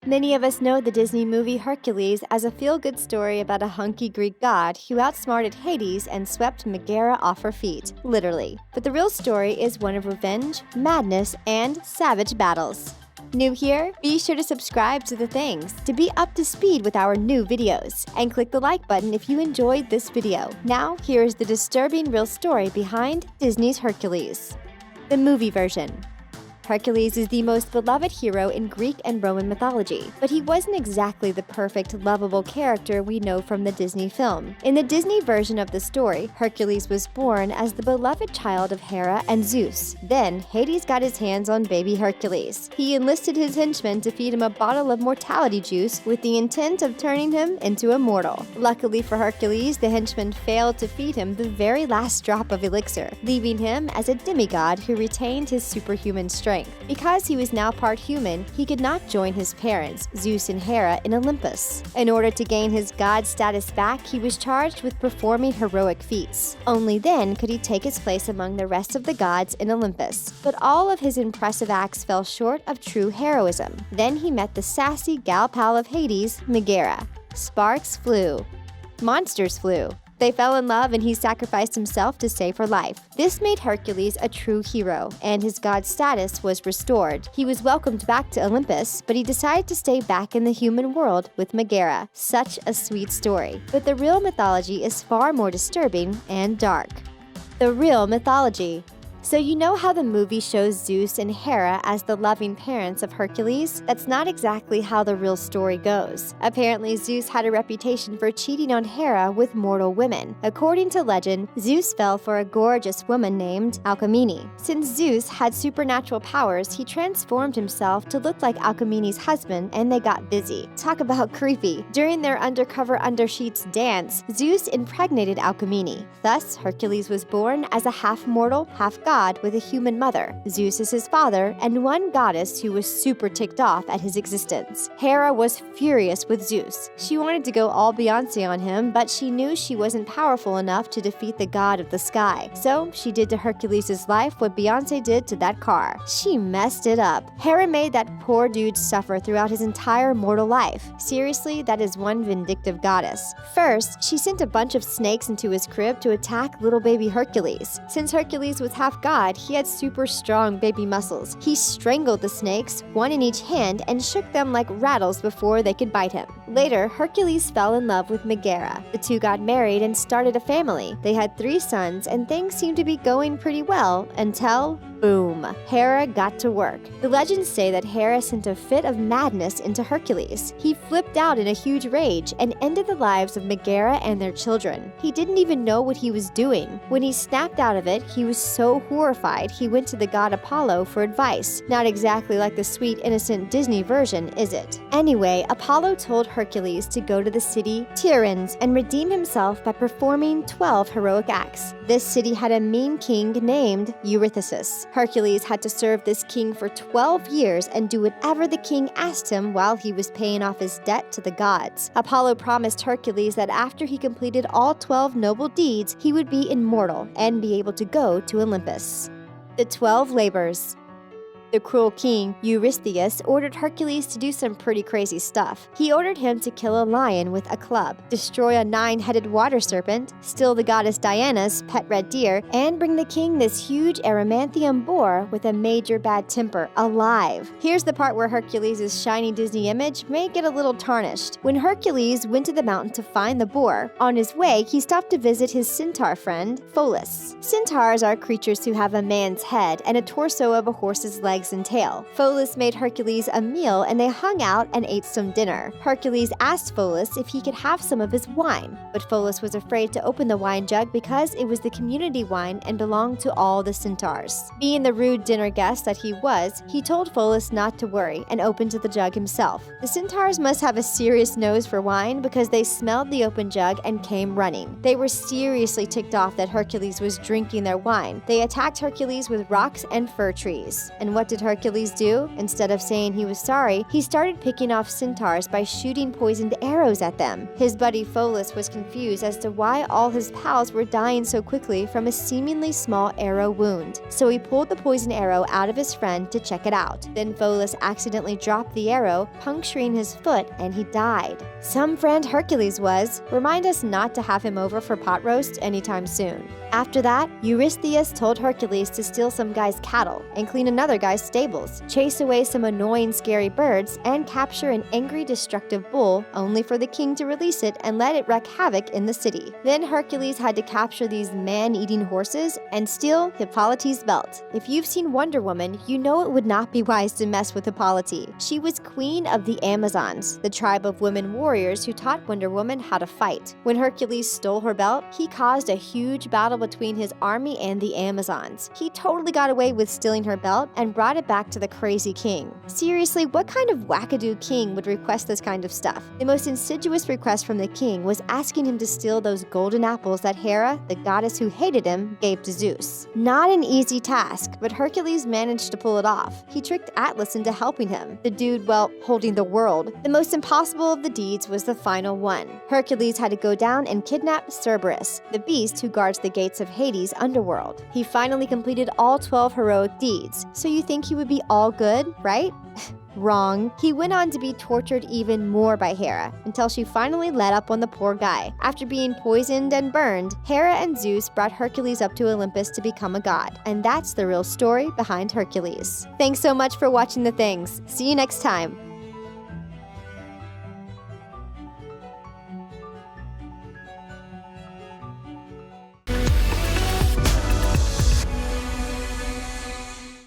Many of us know the Disney movie Hercules as a feel-good story about a hunky Greek god who outsmarted Hades and swept Megara off her feet, literally. But the real story is one of revenge, madness, and savage battles. New here? Be sure to subscribe to The Things to be up to speed with our new videos, and click the like button if you enjoyed this video. Now, here is the disturbing real story behind Disney's Hercules. The movie version. Hercules is the most beloved hero in Greek and Roman mythology, but he wasn't exactly the perfect, lovable character we know from the Disney film. In the Disney version of the story, Hercules was born as the beloved child of Hera and Zeus. Then, Hades got his hands on baby Hercules. He enlisted his henchmen to feed him a bottle of mortality juice with the intent of turning him into a mortal. Luckily for Hercules, the henchmen failed to feed him the very last drop of elixir, leaving him as a demigod who retained his superhuman strength. Because he was now part human, he could not join his parents, Zeus and Hera, in Olympus. In order to gain his god status back, he was charged with performing heroic feats. Only then could he take his place among the rest of the gods in Olympus. But all of his impressive acts fell short of true heroism. Then he met the sassy gal pal of Hades, Megara. Sparks flew. Monsters flew. They fell in love and he sacrificed himself to save her life. This made Hercules a true hero, and his god status was restored. He was welcomed back to Olympus, but he decided to stay back in the human world with Megara. Such a sweet story. But the real mythology is far more disturbing and dark. The real mythology. So you know how the movie shows Zeus and Hera as the loving parents of Hercules? That's not exactly how the real story goes. Apparently, Zeus had a reputation for cheating on Hera with mortal women. According to legend, Zeus fell for a gorgeous woman named Alcmene. Since Zeus had supernatural powers, he transformed himself to look like Alcmene's husband, and they got busy. Talk about creepy. During their undercover undersheets dance, Zeus impregnated Alcmene. Thus, Hercules was born as a half-mortal, half-god with a human mother. Zeus is his father, and one goddess who was super ticked off at his existence. Hera was furious with Zeus. She wanted to go all Beyonce on him, but she knew she wasn't powerful enough to defeat the god of the sky. So she did to Hercules' life what Beyonce did to that car. She messed it up. Hera made that poor dude suffer throughout his entire mortal life. Seriously, that is one vindictive goddess. First, she sent a bunch of snakes into his crib to attack little baby Hercules. Since Hercules was half god, he had super strong baby muscles. He strangled the snakes, one in each hand, and shook them like rattles before they could bite him. Later, Hercules fell in love with Megara. The two got married and started a family. They had 3 sons, and things seemed to be going pretty well until boom, Hera got to work. The legends say that Hera sent a fit of madness into Hercules. He flipped out in a huge rage and ended the lives of Megara and their children. He didn't even know what he was doing. When he snapped out of it, he was so horrified he went to the god Apollo for advice. Not exactly like the sweet, innocent Disney version, is it? Anyway, Apollo told Hercules to go to the city Tiryns and redeem himself by performing 12 heroic acts. This city had a mean king named Eurystheus. Hercules had to serve this king for 12 years and do whatever the king asked him while he was paying off his debt to the gods. Apollo promised Hercules that after he completed all 12 noble deeds, he would be immortal and be able to go to Olympus. The 12 Labors. The cruel king, Eurystheus, ordered Hercules to do some pretty crazy stuff. He ordered him to kill a lion with a club, destroy a 9-headed water serpent, steal the goddess Diana's pet red deer, and bring the king this huge Erymanthium boar with a major bad temper alive. Here's the part where Hercules' shiny Disney image may get a little tarnished. When Hercules went to the mountain to find the boar, on his way he stopped to visit his centaur friend, Pholus. Centaurs are creatures who have a man's head and a torso of a horse's legs and tail. Pholus made Hercules a meal and they hung out and ate some dinner. Hercules asked Pholus if he could have some of his wine, but Pholus was afraid to open the wine jug because it was the community wine and belonged to all the centaurs. Being the rude dinner guest that he was, he told Pholus not to worry and opened the jug himself. The centaurs must have a serious nose for wine because they smelled the open jug and came running. They were seriously ticked off that Hercules was drinking their wine. They attacked Hercules with rocks and fir trees. And what what did Hercules do? Instead of saying he was sorry, he started picking off centaurs by shooting poisoned arrows at them. His buddy Pholus was confused as to why all his pals were dying so quickly from a seemingly small arrow wound. So he pulled the poison arrow out of his friend to check it out. Then Pholus accidentally dropped the arrow, puncturing his foot, and he died. Some friend Hercules was. Remind us not to have him over for pot roast anytime soon. After that, Eurystheus told Hercules to steal some guy's cattle and clean another guy's stables, chase away some annoying scary birds, and capture an angry destructive bull, only for the king to release it and let it wreak havoc in the city. Then Hercules had to capture these man-eating horses and steal Hippolyte's belt. If you've seen Wonder Woman, you know it would not be wise to mess with Hippolyte. She was queen of the Amazons, the tribe of women warriors who taught Wonder Woman how to fight. When Hercules stole her belt, he caused a huge battle between his army and the Amazons. He totally got away with stealing her belt and brought it back to the crazy king. Seriously, what kind of wackadoo king would request this kind of stuff? The most insidious request from the king was asking him to steal those golden apples that Hera, the goddess who hated him, gave to Zeus. Not an easy task, but Hercules managed to pull it off. He tricked Atlas into helping him. The dude, well, holding the world. The most impossible of the deeds was the final one. Hercules had to go down and kidnap Cerberus, the beast who guards the gates of Hades' underworld. He finally completed all 12 heroic deeds. So you think he would be all good, right? Wrong. He went on to be tortured even more by Hera, until she finally let up on the poor guy. After being poisoned and burned, Hera and Zeus brought Hercules up to Olympus to become a god. And that's the real story behind Hercules. Thanks so much for watching The Things. See you next time.